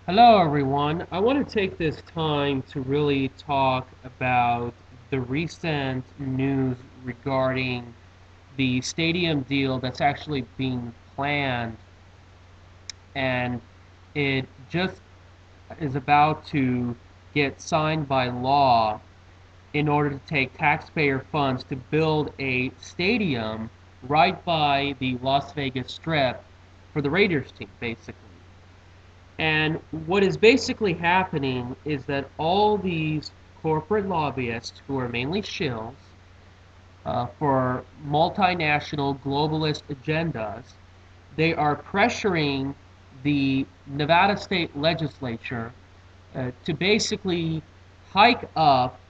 Hello, everyone. I want to take this time to really talk about the recent news regarding the stadium deal that's actually being planned, and it just is about to get signed by law in order to take taxpayer funds to build a stadium right by the Las Vegas Strip for the Raiders team, basically. And what is basically happening is that all these corporate lobbyists, who are mainly shills for multinational globalist agendas, they are pressuring the Nevada state legislature to basically hike up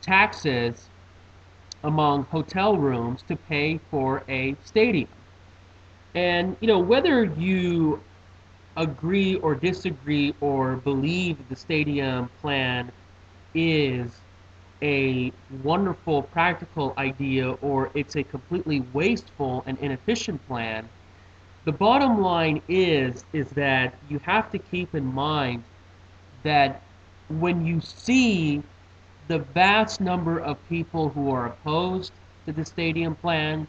taxes among hotel rooms to pay for a stadium. And whether you agree or disagree or believe the stadium plan is a wonderful practical idea or it's a completely wasteful and inefficient plan, the bottom line is that you have to keep in mind that when you see the vast number of people who are opposed to the stadium plan,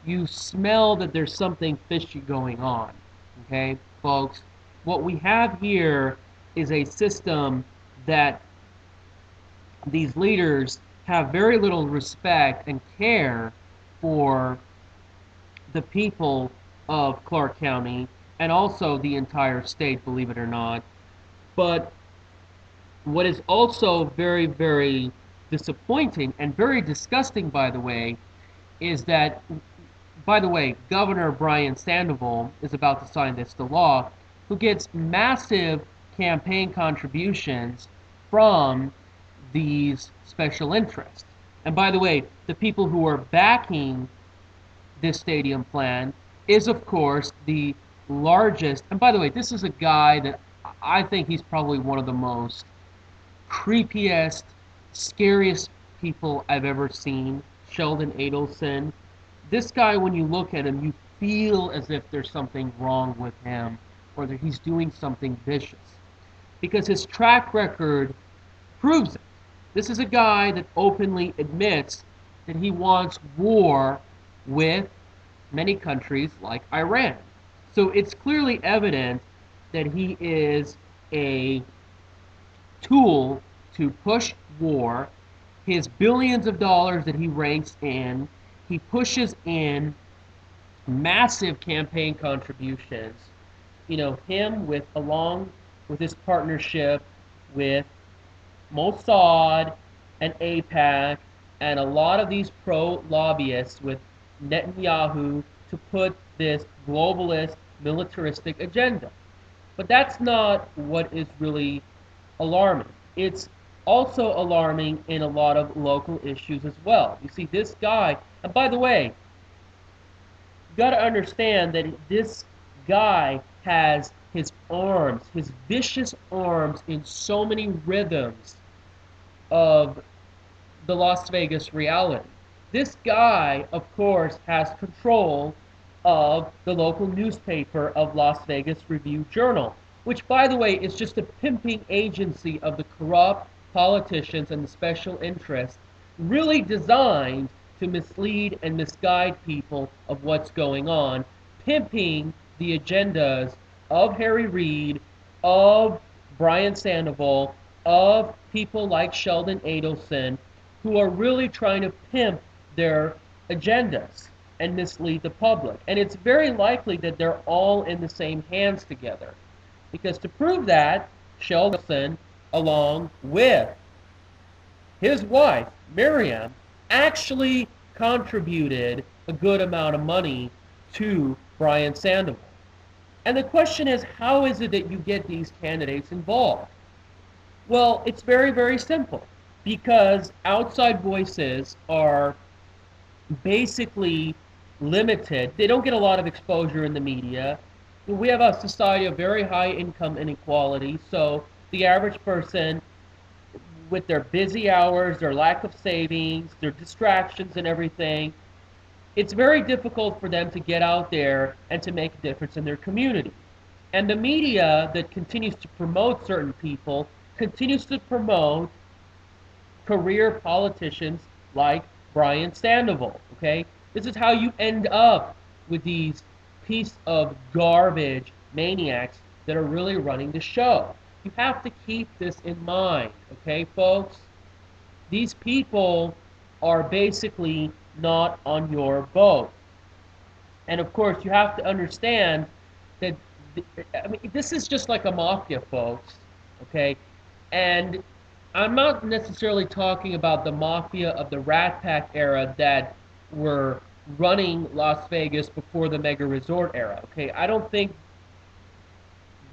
you smell that there's something fishy going on. Okay, folks, what we have here is a system that these leaders have very little respect and care for the people of Clark County and also the entire state, believe it or not. But what is also very, very disappointing and very disgusting, by the way, is that, by the way, Governor Brian Sandoval is about to sign this to law, who gets massive campaign contributions from these special interests. And by the way, the people who are backing this stadium plan is, of course, the largest. And by the way, this is a guy that I think he's probably one of the most creepiest, scariest people I've ever seen, Sheldon Adelson. This guy, when you look at him, you feel as if there's something wrong with him or that he's doing something vicious because his track record proves it. This is a guy that openly admits that he wants war with many countries like Iran. So it's clearly evident that he is a tool to push war. His billions of dollars that he ranks in, he pushes in massive campaign contributions. Him along with his partnership with Mossad and AIPAC and a lot of these pro-lobbyists with Netanyahu to put this globalist militaristic agenda. But that's not what is really alarming. It's also alarming in a lot of local issues as well. You see, this guy, and by the way, you got to understand that this guy has his arms, his vicious arms, in so many rhythms of the Las Vegas reality. This guy, of course, has control of the local newspaper of Las Vegas Review-Journal, which, by the way, is just a pimping agency of the corrupt politicians and the special interests, really designed to mislead and misguide people of what's going on, pimping the agendas of Harry Reid, of Brian Sandoval, of people like Sheldon Adelson, who are really trying to pimp their agendas and mislead the public. And it's very likely that they're all in the same hands together. Because to prove that, Sheldon, along with his wife, Miriam, actually contributed a good amount of money to Brian Sandoval. And the question is, how is it that you get these candidates involved? Well, it's very, very simple. Because outside voices are basically limited. They don't get a lot of exposure in the media. We have a society of very high income inequality, so the average person, with their busy hours, their lack of savings, their distractions and everything, it's very difficult for them to get out there and to make a difference in their community. And the media that continues to promote certain people continues to promote career politicians like Brian Sandoval, okay? This is how you end up with these piece of garbage maniacs that are really running the show. You have to keep this in mind, okay, folks? These people are basically not on your boat. And of course, you have to understand that, I mean, this is just like a mafia, folks, okay? And I'm not necessarily talking about the mafia of the Rat Pack era that were running Las Vegas before the mega resort era, okay? I don't think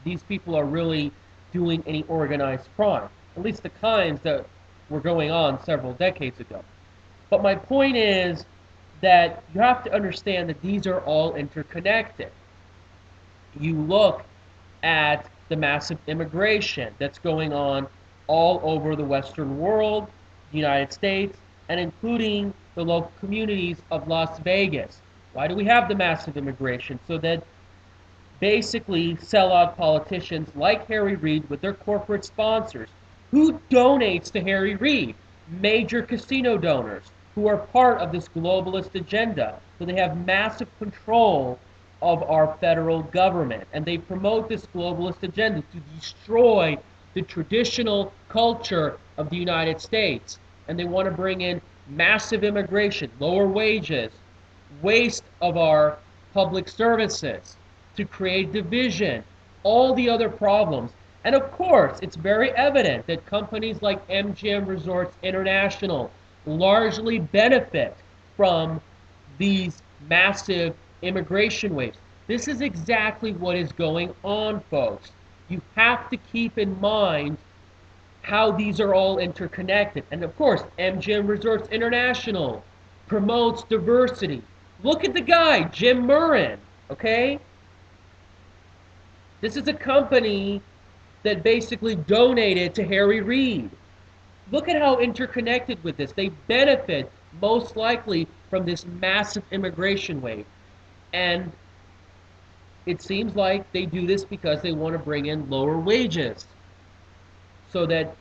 these people are really doing any organized crime, at least the kinds that were going on several decades ago. But my point is that you have to understand that these are all interconnected. You look at the massive immigration that's going on all over the Western world, the United States, and including the local communities of Las Vegas. Why do we have the massive immigration? So that basically sellout politicians like Harry Reid with their corporate sponsors, who donates to Harry Reid, major casino donors, who are part of this globalist agenda. So they have massive control of our federal government, and they promote this globalist agenda to destroy the traditional culture of the United States. And they want to bring in massive immigration, lower wages, waste of our public services, to create division, all the other problems. And of course, it's very evident that companies like MGM Resorts International largely benefit from these massive immigration waves. This is exactly what is going on, folks. You have to keep in mind how these are all interconnected. And of course, MGM Resorts International promotes diversity. Look at the guy, Jim Murren, okay? This is a company that basically donated to Harry Reid. Look at how interconnected with this. They benefit most likely from this massive immigration wave. And it seems like they do this because they want to bring in lower wages so that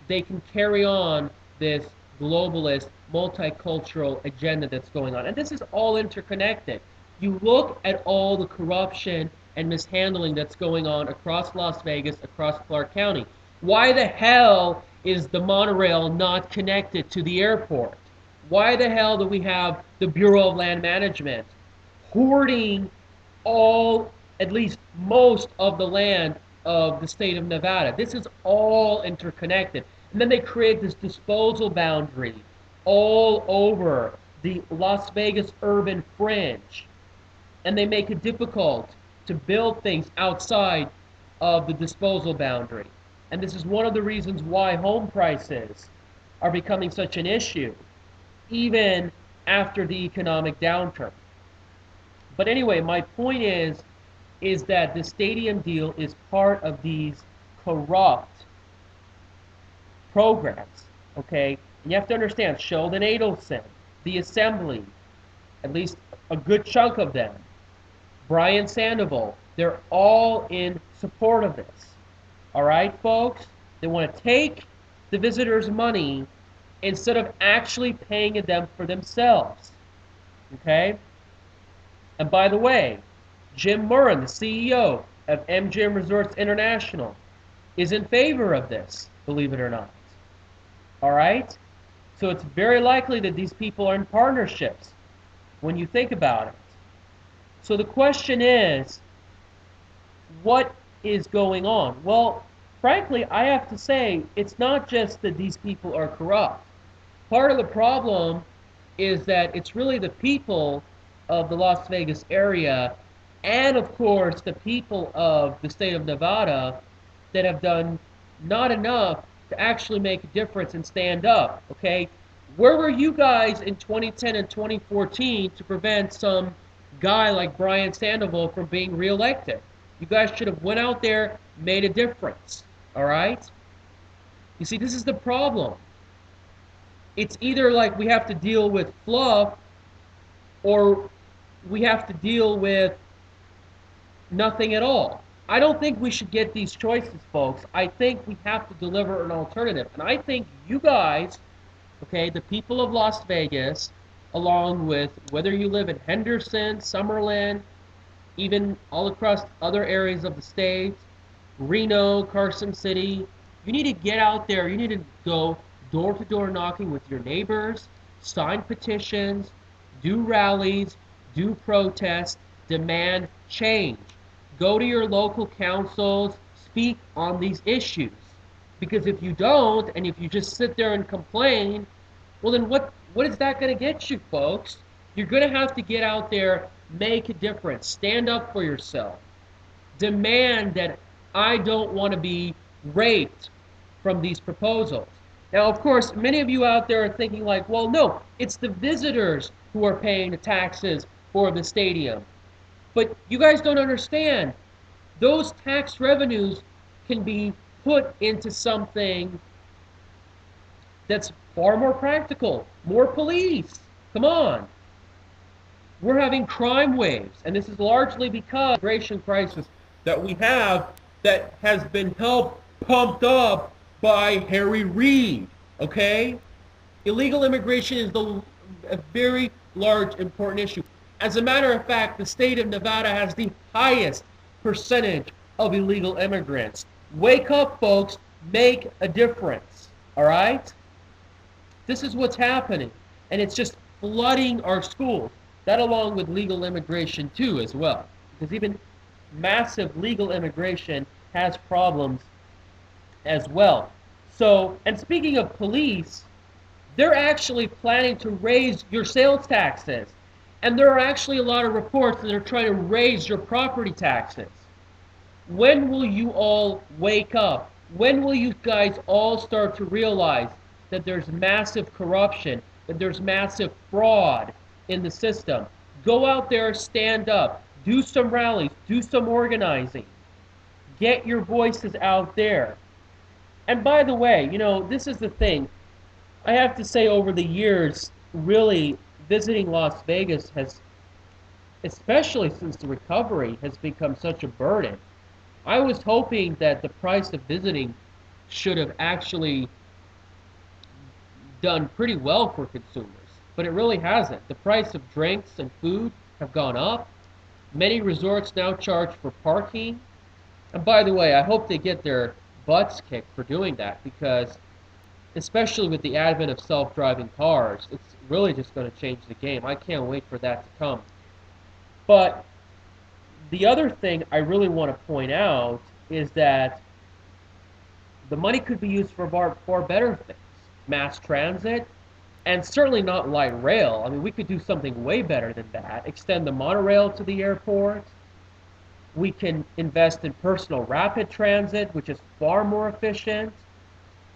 they can carry on this globalist, multicultural agenda that's going on. And this is all interconnected. You look at all the corruption and mishandling that's going on across Las Vegas, across Clark County. Why the hell is the monorail not connected to the airport? Why the hell do we have the Bureau of Land Management hoarding all, at least most of the land of the state of Nevada? This is all interconnected. And then they create this disposal boundary all over the Las Vegas urban fringe. And they make it difficult to build things outside of the disposal boundary. And this is one of the reasons why home prices are becoming such an issue, even after the economic downturn. But anyway, my point is that the stadium deal is part of these corrupt programs, okay? And you have to understand, Sheldon Adelson, the Assembly, at least a good chunk of them, Brian Sandoval, they're all in support of this. All right, folks? They want to take the visitors' money instead of actually paying them for themselves. Okay? And by the way, Jim Murren, the CEO of MGM Resorts International, is in favor of this, believe it or not. All right? So it's very likely that these people are in partnerships when you think about it. So the question is, what is going on? Well, frankly, I have to say, it's not just that these people are corrupt. Part of the problem is that it's really the people of the Las Vegas area and, of course, the people of the state of Nevada that have done not enough to actually make a difference and stand up, okay? Where were you guys in 2010 and 2014 to prevent some guy like Brian Sandoval from being reelected? You guys should have went out there, made a difference, all right? You see, this is the problem. It's either like we have to deal with fluff or we have to deal with nothing at all. I don't think we should get these choices, folks. I think we have to deliver an alternative. And I think you guys, okay, the people of Las Vegas, along with whether you live in Henderson, Summerlin, even all across other areas of the state, Reno, Carson City, you need to get out there. You need to go door-to-door knocking with your neighbors, sign petitions, do rallies, do protests, demand change. Go to your local councils, speak on these issues. Because if you don't, and if you just sit there and complain, well then what is that going to get you, folks? You're going to have to get out there, make a difference, stand up for yourself. Demand that I don't want to be raped from these proposals. Now, of course, many of you out there are thinking like, well, no, it's the visitors who are paying the taxes for the stadium. But you guys don't understand. Those tax revenues can be put into something that's far more practical. More police. Come on. We're having crime waves, and this is largely because of the immigration crisis that we have that has been helped pumped up by Harry Reid, okay? Illegal immigration is a very large, important issue. As a matter of fact, the state of Nevada has the highest percentage of illegal immigrants. Wake up, folks. Make a difference, all right? This is what's happening, and it's just flooding our schools. That along with legal immigration, too, as well. Because even massive legal immigration has problems as well. So, and speaking of police, they're actually planning to raise your sales taxes. And there are actually a lot of reports that are trying to raise your property taxes. When will you all wake up? When will you guys all start to realize that there's massive corruption, that there's massive fraud in the system? Go out there, stand up, do some rallies, do some organizing. Get your voices out there. And by the way, you know, this is the thing. I have to say over the years, really, visiting Las Vegas has, especially since the recovery, has become such a burden. I was hoping that the price of visiting should have actually done pretty well for consumers, but it really hasn't. The price of drinks and food have gone up. Many resorts now charge for parking. And by the way, I hope they get their butts kicked for doing that, because especially with the advent of self-driving cars, it's really just going to change the game. I can't wait for that to come. But the other thing I really want to point out is that the money could be used for far better things. Mass transit, and certainly not light rail. I mean, we could do something way better than that. Extend the monorail to the airport. We can invest in personal rapid transit, which is far more efficient.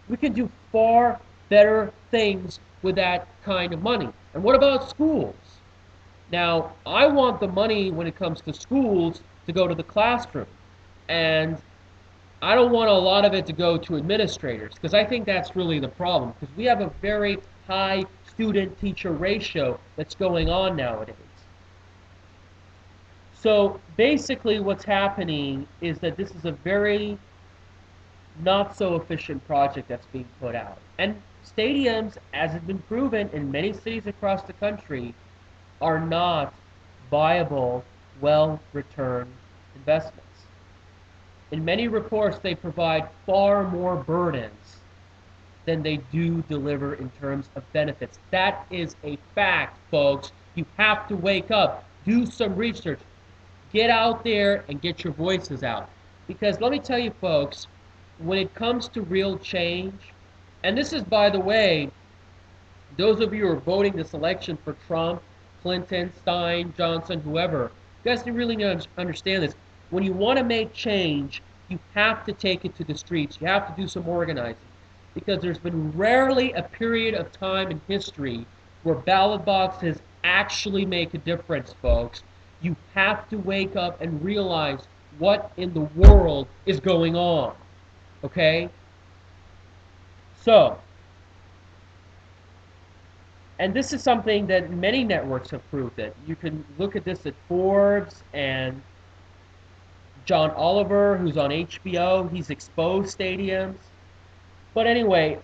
We can do far better things with that kind of money. And what about schools? Now, I want the money when it comes to schools to go to the classroom. And I don't want a lot of it to go to administrators, because I think that's really the problem, because we have a very high student-teacher ratio that's going on nowadays. So basically what's happening is that this is a very not so efficient project that's being put out. And stadiums, as has been proven in many cities across the country, are not viable, well-returned investments. In many reports, they provide far more burdens than they do deliver in terms of benefits. That is a fact, folks. You have to wake up, do some research, get out there and get your voices out. Because let me tell you, folks, when it comes to real change, and this is, by the way, those of you who are voting this election for Trump, Clinton, Stein, Johnson, whoever, you guys really need to understand this. When you want to make change, you have to take it to the streets. You have to do some organizing. Because there's been rarely a period of time in history where ballot boxes actually make a difference, folks. You have to wake up and realize what in the world is going on. Okay? So, and this is something that many networks have proved it. You can look at this at Forbes and John Oliver, who's on HBO, he's exposed stadiums. But anyway,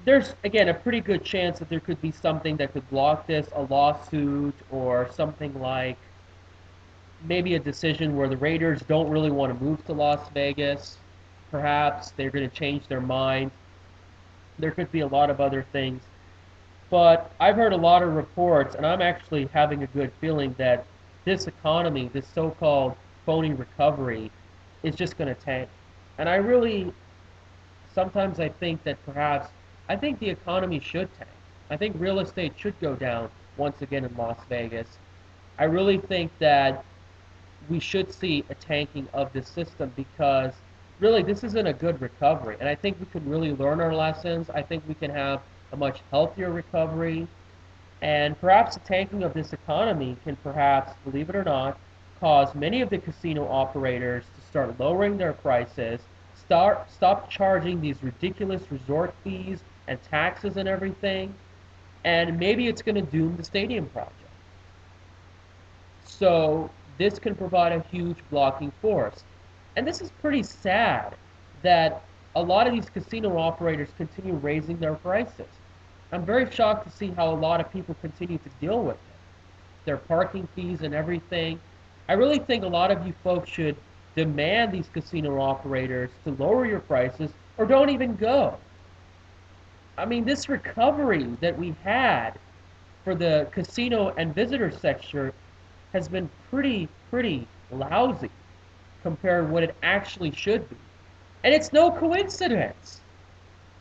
there's, again, a pretty good chance that there could be something that could block this, a lawsuit or something like maybe a decision where the Raiders don't really want to move to Las Vegas. Perhaps they're going to change their mind. There could be a lot of other things. But I've heard a lot of reports, and I'm actually having a good feeling that this economy, this so-called phony recovery, is just going to tank. And I really, sometimes I think that perhaps, I think the economy should tank. I think real estate should go down once again in Las Vegas. I really think that we should see a tanking of this system because really this isn't a good recovery. And I think we can really learn our lessons. I think we can have a much healthier recovery. And perhaps the tanking of this economy can perhaps, believe it or not, cause many of the casino operators to start lowering their prices, stop charging these ridiculous resort fees and taxes and everything, and maybe it's going to doom the stadium project. So this can provide a huge blocking force. And this is pretty sad that a lot of these casino operators continue raising their prices. I'm very shocked to see how a lot of people continue to deal with it. Their parking fees and everything. I really think a lot of you folks should demand these casino operators to lower your prices or don't even go. I mean, this recovery that we had for the casino and visitor sector has been pretty lousy compared to what it actually should be. And it's no coincidence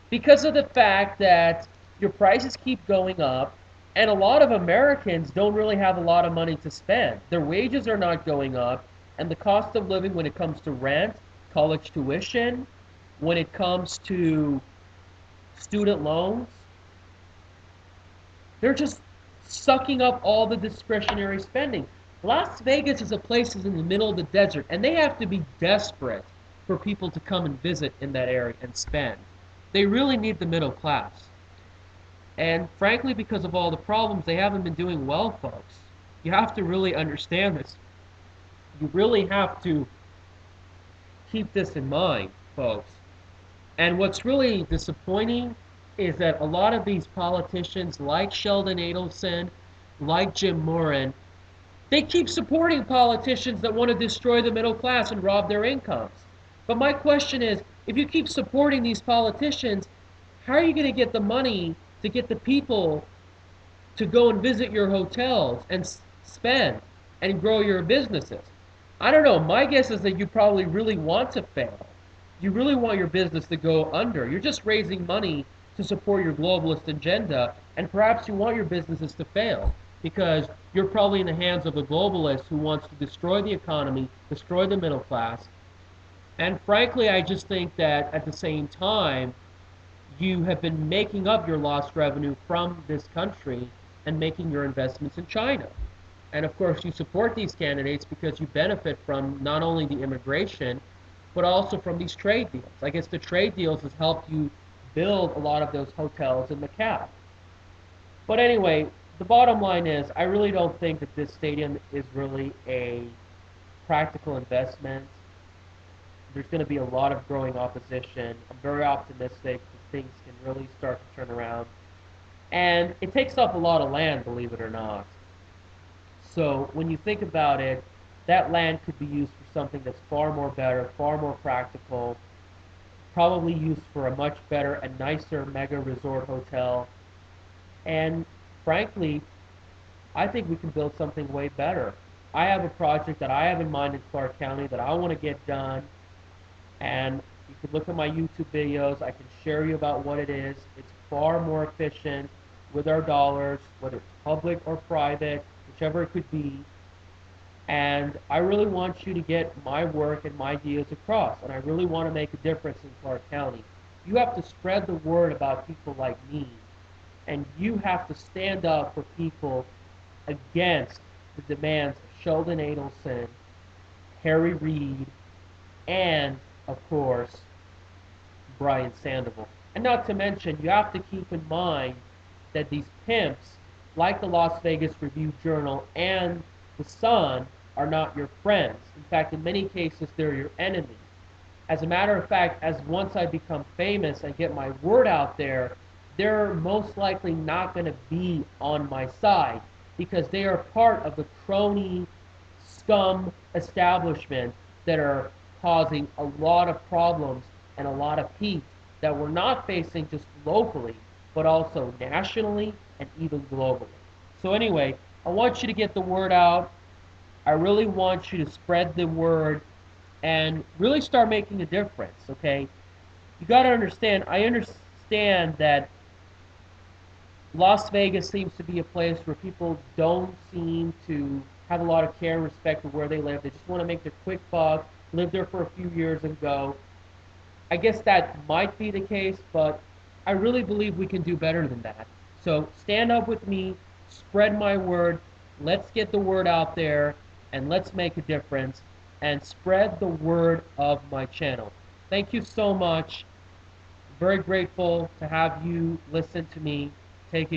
because of the fact that your prices keep going up and a lot of Americans don't really have a lot of money to spend. Their wages are not going up, and the cost of living when it comes to rent, college tuition, when it comes to student loans, they're just sucking up all the discretionary spending. Las Vegas is a place in the middle of the desert, and they have to be desperate for people to come and visit in that area and spend. They really need the middle class. And frankly, because of all the problems, they haven't been doing well, folks. You have to really understand this. You really have to keep this in mind, folks. And what's really disappointing is that a lot of these politicians, like Sheldon Adelson, like Jim Murren, they keep supporting politicians that want to destroy the middle class and rob their incomes. But my question is, if you keep supporting these politicians, how are you going to get the money to get the people to go and visit your hotels and spend and grow your businesses? I don't know. My guess is that you probably really want to fail. You really want your business to go under. You're just raising money to support your globalist agenda, and perhaps you want your businesses to fail because you're probably in the hands of a globalist who wants to destroy the economy, destroy the middle class. And frankly, I just think that at the same time, you have been making up your lost revenue from this country and making your investments in China. And of course, you support these candidates because you benefit from not only the immigration, but also from these trade deals. I guess the trade deals has helped you build a lot of those hotels in Macau. But anyway, the bottom line is, I really don't think that this stadium is really a practical investment. There's going to be a lot of growing opposition. I'm very optimistic that things can really start to turn around. And it takes up a lot of land, believe it or not. So when you think about it, that land could be used for something that's far more better, far more practical, probably used for a much better and nicer mega resort hotel. And frankly, I think we can build something way better. I have a project that I have in mind in Clark County that I want to get done. And you can look at my YouTube videos. I can share you about what it is. It's far more efficient with our dollars, whether it's public or private, whichever it could be. And I really want you to get my work and my ideas across. And I really want to make a difference in Clark County. You have to spread the word about people like me. And you have to stand up for people against the demands of Sheldon Adelson, Reid, and, of course, Brian Sandoval. And not to mention, you have to keep in mind that these pimps, like the Las Vegas Review-Journal and the Sun, are not your friends. In fact, in many cases, they're your enemies. As a matter of fact, as once I become famous and get my word out there, they're most likely not going to be on my side because they are part of the crony scum establishment that are causing a lot of problems and a lot of heat that we're not facing just locally, but also nationally and even globally. So anyway, I want you to get the word out. I really want you to spread the word and really start making a difference, okay? You got to understand, I understand that Las Vegas seems to be a place where people don't seem to have a lot of care and respect for where they live. They just want to make their quick buck, live there for a few years and go. I guess that might be the case, but I really believe we can do better than that. So stand up with me, spread my word, let's get the word out there, and let's make a difference, and spread the word of my channel. Thank you so much. Very grateful to have you listen to me.